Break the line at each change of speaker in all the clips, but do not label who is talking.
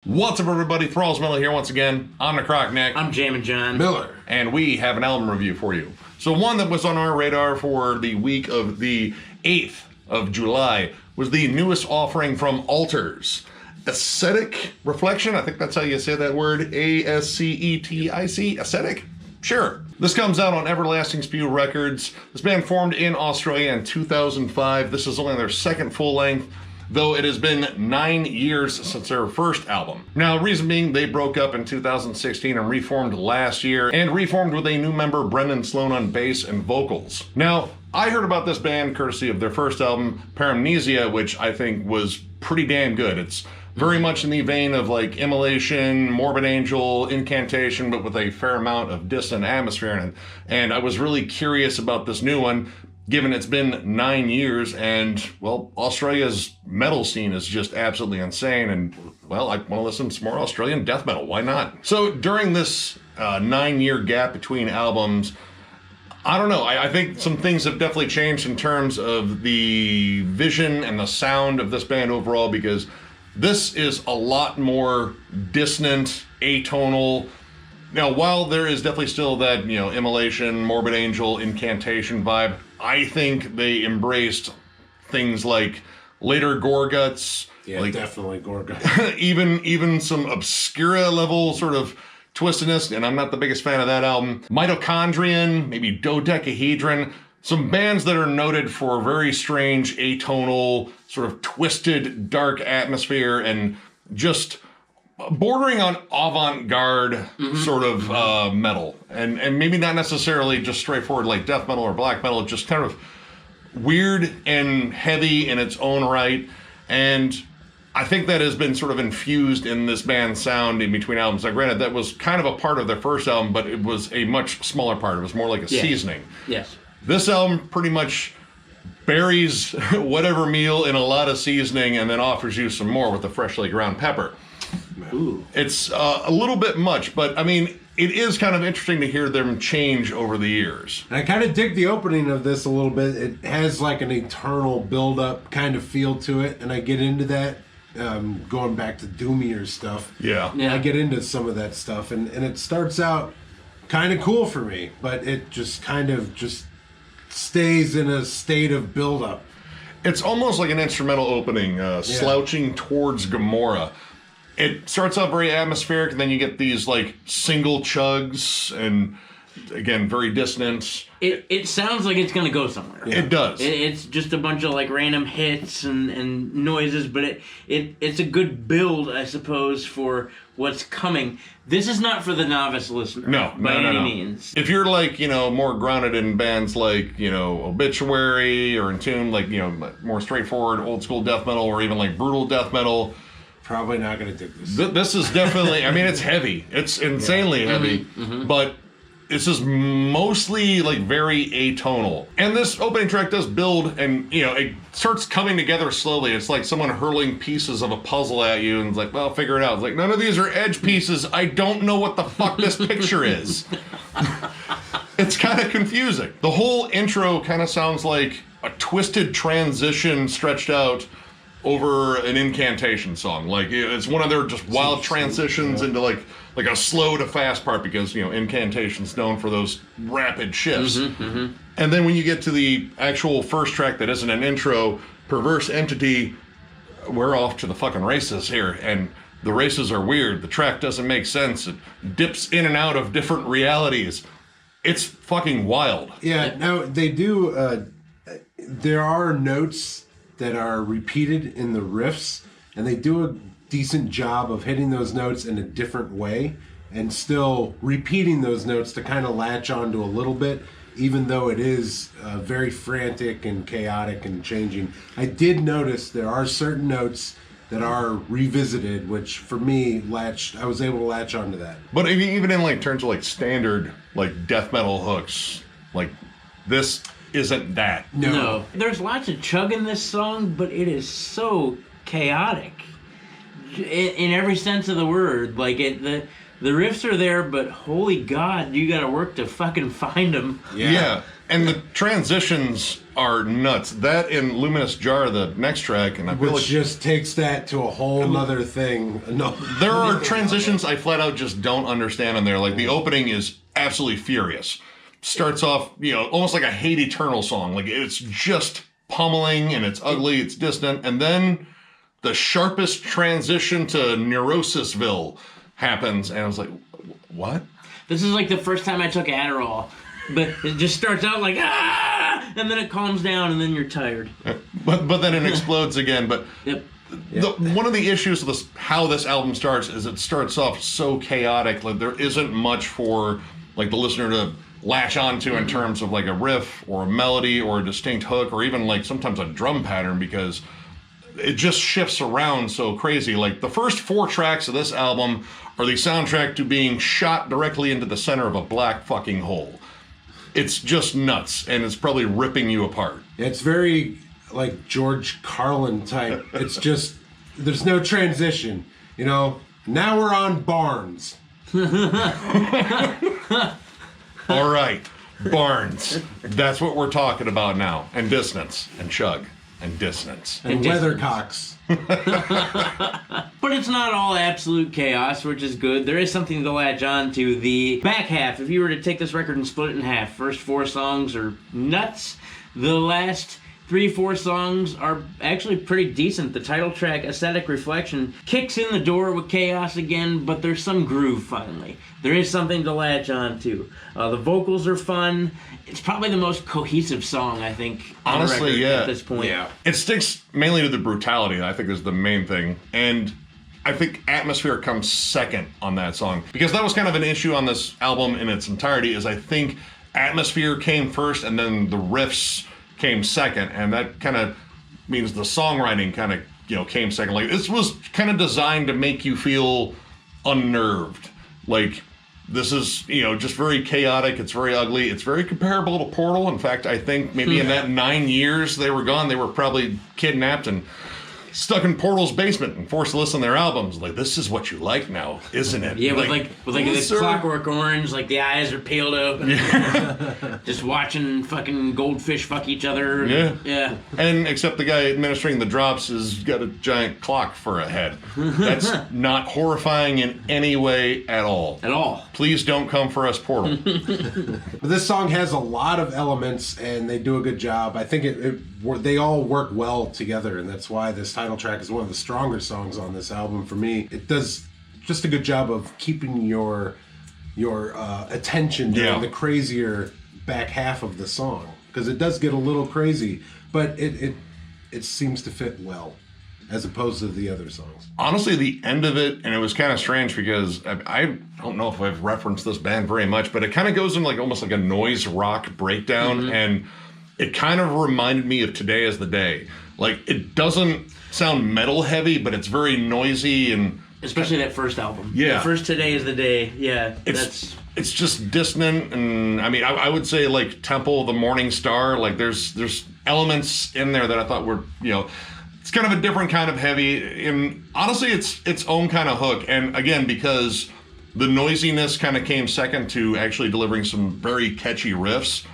What's up, everybody? Thralls Miller here once again. I'm Necrotic Nick.
I'm Jammin John
Miller.
And we have an album review for you. So one that was on our radar for the week of the 8th of July was the newest offering from Altars. Ascetic Reflection, I think that's how you say that word. A-S-C-E-T-I-C, Ascetic? Sure. This comes out on Everlasting Spew Records. This band formed in Australia in 2005. This is only their second full length, though it has been 9 years since their first album. Now, reason being, they broke up in 2016 and reformed last year, and reformed with a new member, Brendan Sloan, on bass and vocals. Now, I heard about this band courtesy of their first album, Paramnesia, which I think was pretty damn good. It's very much in the vein of like Immolation, Morbid Angel, Incantation, but with a fair amount of distant atmosphere in it. And I was really curious about this new one, given it's been 9 years, and, well, Australia's metal scene is just absolutely insane, and, well, I want to listen to some more Australian death metal. Why not? So during this 9-year gap between albums, I don't know, I think some things have definitely changed in terms of the vision and the sound of this band overall, because this is a lot more dissonant, atonal. Now, while there is definitely still that, you know, Immolation, Morbid Angel, Incantation vibe, I think they embraced things like later Gorguts.
Yeah,
like,
definitely Gorguts.
even some Obscura level sort of twistedness, and I'm not the biggest fan of that album. Mitochondrion, maybe Dodecahedron. Some bands that are noted for very strange, atonal, sort of twisted, dark atmosphere, and just bordering on avant-garde sort of metal, and maybe not necessarily just straightforward like death metal or black metal, just kind of weird and heavy in its own right. And I think that has been sort of infused in this band's sound in between albums. Now, granted, that was kind of a part of their first album, but it was a much smaller part. It was more like a seasoning.
Yes.
This album pretty much buries whatever meal in a lot of seasoning and then offers you some more with the freshly ground pepper.
Ooh.
It's a little bit much, but I mean, it is kind of interesting to hear them change over the years.
And I kind of dig the opening of this a little bit. It has like an eternal build-up kind of feel to it, and I get into that, going back to Doomier stuff.
Yeah.
I get into some of that stuff, and it starts out kind of cool for me, but it just kind of just stays in a state of build-up.
It's almost like an instrumental opening, slouching towards Gomorrah. It starts out very atmospheric, and then you get these like single chugs, and again, very dissonant.
It sounds like it's gonna go somewhere.
Yeah. It does.
It's just a bunch of like random hits and noises, but it's a good build, I suppose, for what's coming. This is not for the novice listener.
No,
by any
no.
means.
If you're like, you know, more grounded in bands like, you know, Obituary or Entomb, like, you know, more straightforward old school death metal, or even like brutal death metal,
Probably not going to dig this.
This is definitely, I mean, it's heavy. It's insanely heavy, but this is mostly like very atonal. And this opening track does build, and, you know, it starts coming together slowly. It's like someone hurling pieces of a puzzle at you, and it's like, well, figure it out. It's like, none of these are edge pieces. I don't know what the fuck this picture is. It's kind of confusing. The whole intro kind of sounds like a twisted transition stretched out over an Incantation song. Like, it's one of their just wild transitions into like a slow to fast part, because, you know, Incantation's known for those rapid shifts. And then when you get to the actual first track that isn't an intro, Perverse Entity, we're off to the fucking races here, and the races are weird. The track doesn't make sense. It dips in and out of different realities. It's fucking wild.
Yeah, now they do, there are notes that are repeated in the riffs, and they do a decent job of hitting those notes in a different way and still repeating those notes to kind of latch onto a little bit, even though it is very frantic and chaotic and changing. I did notice there are certain notes that are revisited, which for me I was able to latch onto that.
But even in like terms of like standard like death metal hooks, like this isn't that.
No. There's lots of chug in this song, but it is so chaotic. in every sense of the word. Like the riffs are there, but holy God, you got to work to fucking find them.
Yeah. And the transitions are nuts. That in Luminous Jar, the next track, and I feel
Which
like
just takes that to a whole nother thing. No,
there are transitions I flat out just don't understand in there. Like the opening is absolutely furious. Starts off, almost like a Hate Eternal song. Like it's just pummeling and it's ugly, it's distant, and then the sharpest transition to Neurosisville happens, and I was like, what?
This is like the first time I took Adderall. But it just starts out like, ah! And then it calms down, and then you're tired.
But then it explodes again. But
Yep.
one of the issues with how this album starts is it starts off so chaotic. Like there isn't much for like the listener to latch onto in terms of like a riff or a melody or a distinct hook or even like sometimes a drum pattern, because it just shifts around so crazy. Like the first 4 tracks of this album are the soundtrack to being shot directly into the center of a black fucking hole. It's just nuts, and it's probably ripping you apart.
It's very like George Carlin type. It's just, there's no transition. Now we're on Barnes.
All right, Barnes. That's what we're talking about now. And Dissonance, and Chug, and Dissonance.
And Weathercocks.
But it's not all absolute chaos, which is good. There is something to latch on to. The back half, if you were to take this record and split it in half, first 4 songs are nuts. The last 3-4 songs are actually pretty decent. The title track, Ascetic Reflection, kicks in the door with chaos again, but there's some groove finally. There is something to latch on to. The vocals are fun. It's probably the most cohesive song, I think, on the record at this point.
Yeah.
It sticks mainly to the brutality, I think, is the main thing. And I think Atmosphere comes second on that song. Because that was kind of an issue on this album in its entirety, is I think Atmosphere came first and then the riffs came second. And that kind of means the songwriting kind of, came second. Like, this was kind of designed to make you feel unnerved. Like, this is, just very chaotic. It's very ugly. It's very comparable to Portal. In fact, I think maybe in that 9 years they were gone, they were probably kidnapped and stuck in Portal's basement and forced to listen to their albums. Like, this is what you like now, isn't it?
Yeah, with this Clockwork Orange, like the eyes are peeled open. Yeah. Just watching fucking goldfish fuck each other. Yeah.
And except the guy administering the drops has got a giant clock for a head. That's not horrifying in any way at all.
At all.
Please don't come for us, Portal.
But this song has a lot of elements, and they do a good job. I think they all work well together, and that's why this title track is one of the stronger songs on this album for me. It does just a good job of keeping your attention during the crazier back half of the song, because it does get a little crazy, but it seems to fit well as opposed to the other songs.
Honestly, the end of it, and it was kind of strange because I don't know if I've referenced this band very much, but it kind of goes in like almost like a noise rock breakdown, and it kind of reminded me of Today Is the Day. Like, it doesn't sound metal heavy, but it's very noisy, and
especially that first album.
Yeah,
the first Today Is the Day. Yeah,
it's just dissonant, and I mean, I would say like Temple of the Morning Star. Like, there's elements in there that I thought were, it's kind of a different kind of heavy, and honestly, it's its own kind of hook. And again, because the noisiness kind of came second to actually delivering some very catchy riffs,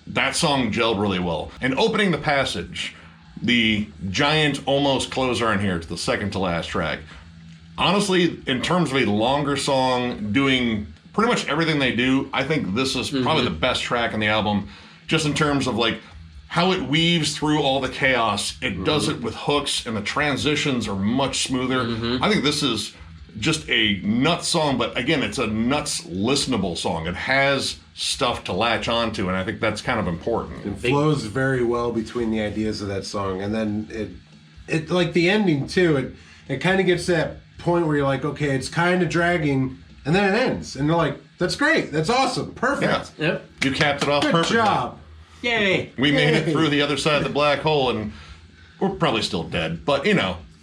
that song gelled really well. And opening the passage, the giant almost closer in here to the second to last track. Honestly, in terms of a longer song doing pretty much everything they do, I think this is probably the best track in the album, just in terms of like how it weaves through all the chaos. It does it with hooks, and the transitions are much smoother. I think this is just a nuts song, but again, it's a nuts listenable song. It has stuff to latch onto, and I think that's kind of important.
It flows very well between the ideas of that song, and then it like the ending too. It kind of gets to that point where you're like, okay, it's kind of dragging, and then it ends, and you're like, that's great, that's awesome, perfect.
Yeah. Yep. You capped it off
Good
perfectly.
Good job.
Yay.
We made it through the other side of the black hole, and we're probably still dead, but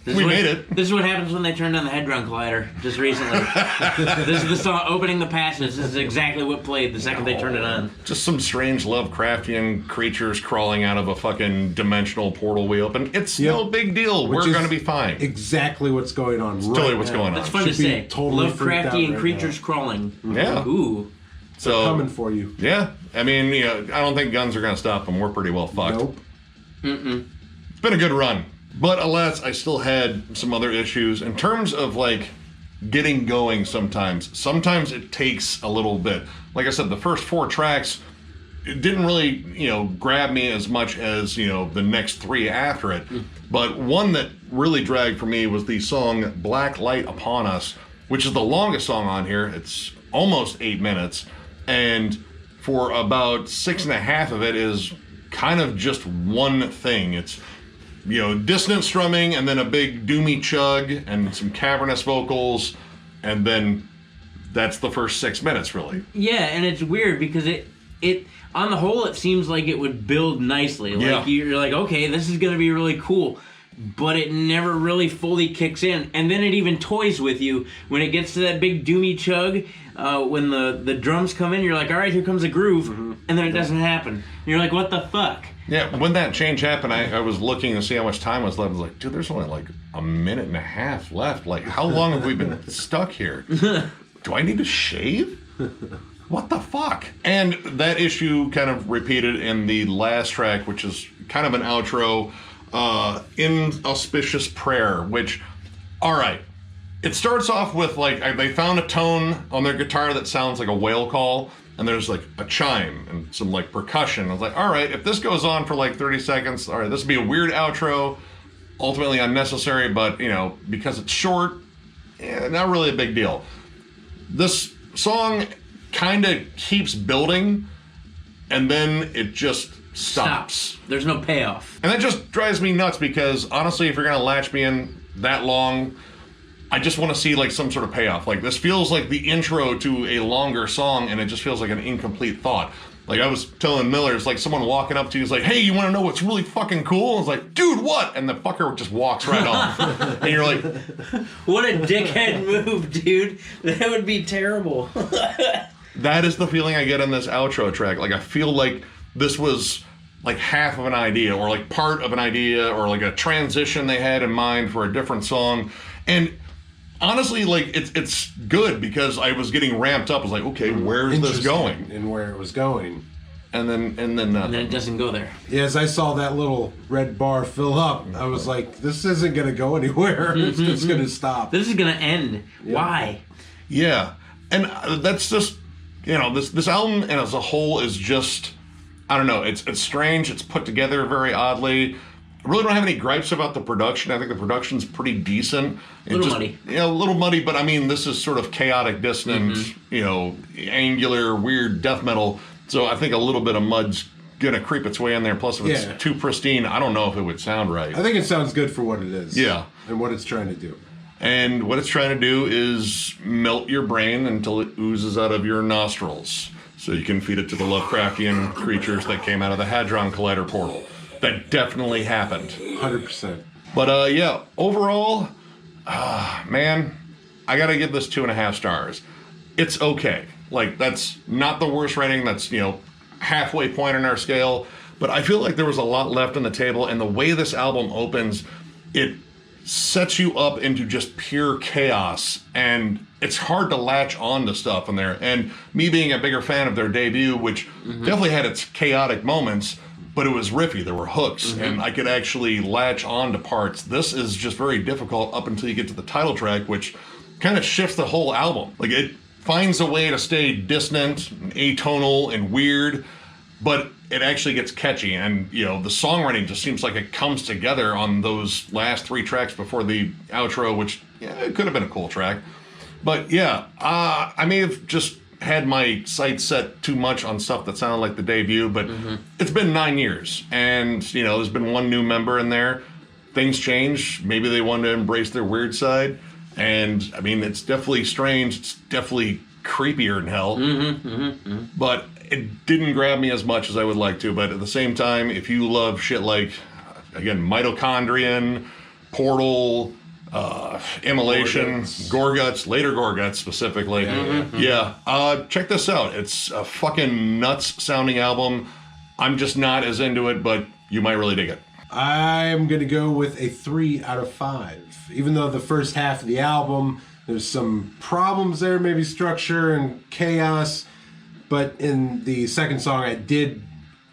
This
We
is what,
made it.
This is what happens when they turned on the Hadron Collider just recently. This is the song opening the passage. This is exactly what played the second they turned it on.
Just some strange Lovecraftian creatures crawling out of a fucking dimensional portal we opened. It's no big deal. We're going to be fine.
Exactly what's going on. Right
Totally what's going on.
That's fun to
Should be
say.
totally freaked out
Lovecraftian
right
creatures
now.
crawling.
Yeah.
Ooh.
So
Coming for you.
yeah, I mean, I don't think guns are going to stop them. We're pretty well fucked.
Nope.
It's been a good run. But alas, I still had some other issues in terms of like getting going sometimes. Sometimes it takes a little bit. Like I said, the first 4 tracks, it didn't really, grab me as much as, the next 3 after it. But one that really dragged for me was the song Black Light Upon Us, which is the longest song on here. It's almost 8 minutes. And for about 6.5 of it is kind of just one thing. It's, dissonant strumming and then a big doomy chug and some cavernous vocals. And then that's the first 6 minutes, really.
Yeah, and it's weird because it on the whole, it seems like it would build nicely. Like you're like, okay, this is going to be really cool. But it never really fully kicks in. And then it even toys with you when it gets to that big doomy chug. When the drums come in, you're like, all right, here comes a groove. And then it doesn't happen. And you're like, what the fuck?
Yeah, when that change happened, I was looking to see how much time was left. I was like, dude, there's only like a minute and a half left. Like, how long have we been stuck here? Do I need to shave? What the fuck? And that issue kind of repeated in the last track, which is kind of an outro. Inauspicious Prayer, which, all right, it starts off with like they found a tone on their guitar that sounds like a whale call, and there's like a chime and some like percussion. I was like, all right, if this goes on for like 30 seconds, all right, this would be a weird outro, ultimately unnecessary, but because it's short, not really a big deal. This song kind of keeps building, and then it just stops.
There's no payoff.
And that just drives me nuts because honestly, if you're gonna latch me in that long, I just want to see like some sort of payoff. Like this feels like the intro to a longer song, and it just feels like an incomplete thought. Like I was telling Miller, it's like someone walking up to you is like, hey, you want to know what's really fucking cool? I was like, dude, what? And the fucker just walks right off. And you're like,
what a dickhead move, dude. That would be terrible.
That is the feeling I get on this outro track. Like I feel like this was like half of an idea or like part of an idea or like a transition they had in mind for a different song. And honestly, like it's good because I was getting ramped up. I was like, okay, where's this going?
And where it was going.
And then
And then it doesn't go there.
Yeah, as I saw that little red bar fill up, I was like, this isn't going to go anywhere. It's just going to stop.
This is gonna end. Yeah. Why?
Yeah. And that's just, this album and as a whole is just, I don't know, it's strange. It's put together very oddly. I really don't have any gripes about the production. I think the production's pretty decent.
Muddy.
A little muddy, but I mean, this is sort of chaotic, dissonant, angular, weird death metal. So I think a little bit of mud's gonna creep its way in there. Plus, if it's too pristine, I don't know if it would sound right.
I think it sounds good for what it is.
Yeah.
And what it's trying to do.
And what it's trying to do is melt your brain until it oozes out of your nostrils. So you can feed it to the Lovecraftian creatures that came out of the Hadron Collider portal. That definitely happened.
100%.
But overall, man, I gotta give this 2.5 stars. It's okay. Like, that's not the worst rating. That's, halfway point on our scale. But I feel like there was a lot left on the table. And the way this album opens, it sets you up into just pure chaos. And it's hard to latch on to stuff in there. And me being a bigger fan of their debut, which definitely had its chaotic moments, but it was riffy. There were hooks, and I could actually latch on to parts. This is just very difficult up until you get to the title track, which kind of shifts the whole album. Like, it finds a way to stay dissonant, and atonal, and weird, but it actually gets catchy. And, the songwriting just seems like it comes together on those last 3 tracks before the outro, which, it could have been a cool track. But, I may have just had my sights set too much on stuff that sounded like the debut, but it's been 9 years, and there's been one new member in there. Things change. Maybe they wanted to embrace their weird side, and I mean, it's definitely strange. It's definitely creepier than hell, but it didn't grab me as much as I would like to. But at the same time, if you love shit like, again, Mitochondrion, Portal, Immolation,
Gorguts.
later Gorguts specifically. Check this out. It's a fucking nuts sounding album. I'm just not as into it, but you might really dig it.
I'm going to go with a 3 out of 5. Even though the first half of the album, there's some problems there, maybe structure and chaos. But in the second song, I did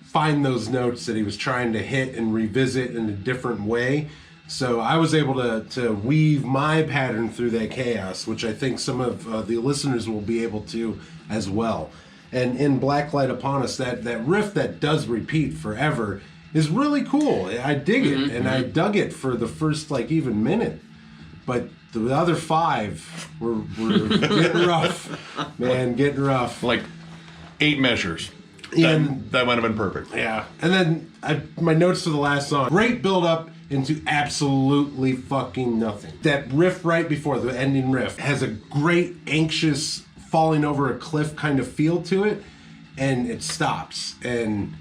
find those notes that he was trying to hit and revisit in a different way. So I was able to weave my pattern through that chaos, which I think some of the listeners will be able to as well. And in Blacklight Upon Us, that riff that does repeat forever is really cool. I dig it, and I dug it for the first even minute. But the other 5 were getting rough, man, getting rough.
Like 8 measures. That might have been perfect.
Yeah. And then my notes for the last song. Great build up into absolutely fucking nothing. That riff right before the ending riff has a great anxious falling over a cliff kind of feel to it, and it stops. And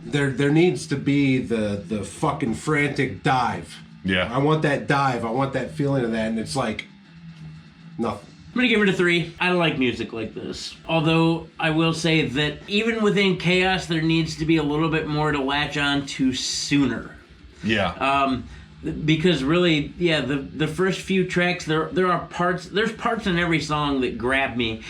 there needs to be the fucking frantic dive.
Yeah.
I want that dive. I want that feeling of that, and it's like nothing.
I'm gonna give it a 3. I like music like this. Although I will say that even within chaos, there needs to be a little bit more to latch on to sooner.
Yeah.
Because really, the first few tracks, there's parts in every song that grab me.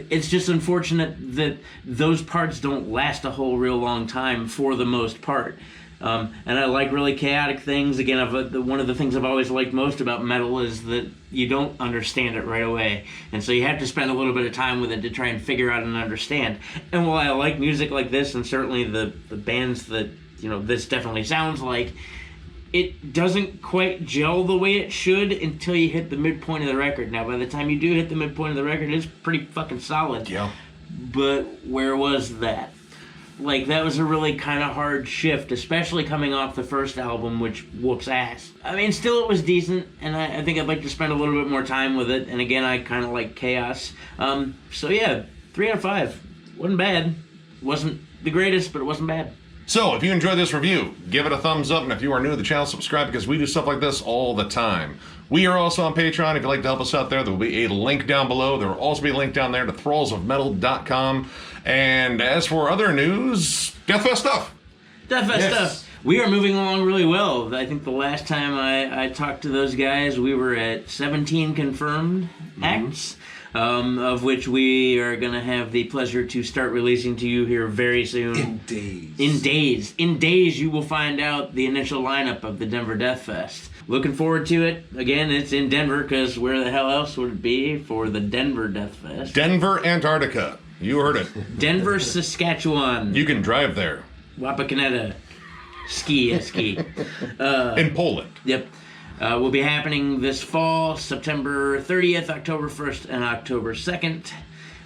It's just unfortunate that those parts don't last a whole real long time for the most part. And I like really chaotic things. Again, one of the things I've always liked most about metal is that you don't understand it right away. And so you have to spend a little bit of time with it to try and figure out and understand. And while I like music like this, and certainly the bands that, this definitely sounds like, it doesn't quite gel the way it should until you hit the midpoint of the record. Now, by the time you do hit the midpoint of the record, it's pretty fucking solid.
Yeah.
But where was that? That was a really kind of hard shift, especially coming off the first album, which whoops ass. I mean, still it was decent, and I think I'd like to spend a little bit more time with it. And again, I kind of like chaos. 3 out of 5. Wasn't bad. Wasn't the greatest, but it wasn't bad.
So, if you enjoyed this review, give it a thumbs up, and if you are new to the channel, subscribe, because we do stuff like this all the time. We are also on Patreon. If you'd like to help us out there will be a link down below. There will also be a link down there to thrallsofmetal.com. And as for other news, Deathfest stuff.
Deathfest stuff. We are moving along really well. I think the last time I talked to those guys, we were at 17 confirmed acts. Of which we are going to have the pleasure to start releasing to you here very soon. In days, you will find out the initial lineup of the Denver Death Fest. Looking forward to it. Again, it's in Denver, because where the hell else would it be for the Denver Death Fest?
Denver, Antarctica. You heard it.
Denver, Saskatchewan.
You can drive there.
Wapakoneta. Ski.
In Poland.
Yep. Will be happening this fall, September 30th, October 1st, and October 2nd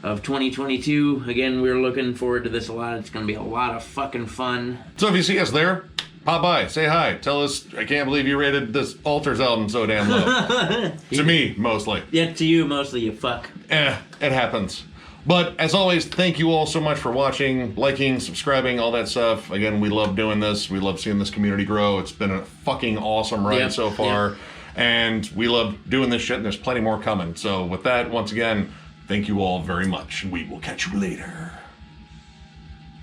of 2022. Again, we're looking forward to this a lot. It's going to be a lot of fucking fun.
So if you see us there, pop by, say hi, tell us, I can't believe you rated this Altars album so damn low. To me, mostly.
Yeah, to you mostly, you fuck.
It happens. But as always, thank you all so much for watching, liking, subscribing, all that stuff. Again, we love doing this. We love seeing this community grow. It's been a fucking awesome ride so far. And we love doing this shit, and there's plenty more coming. So with that, once again, thank you all very much. We will catch you later.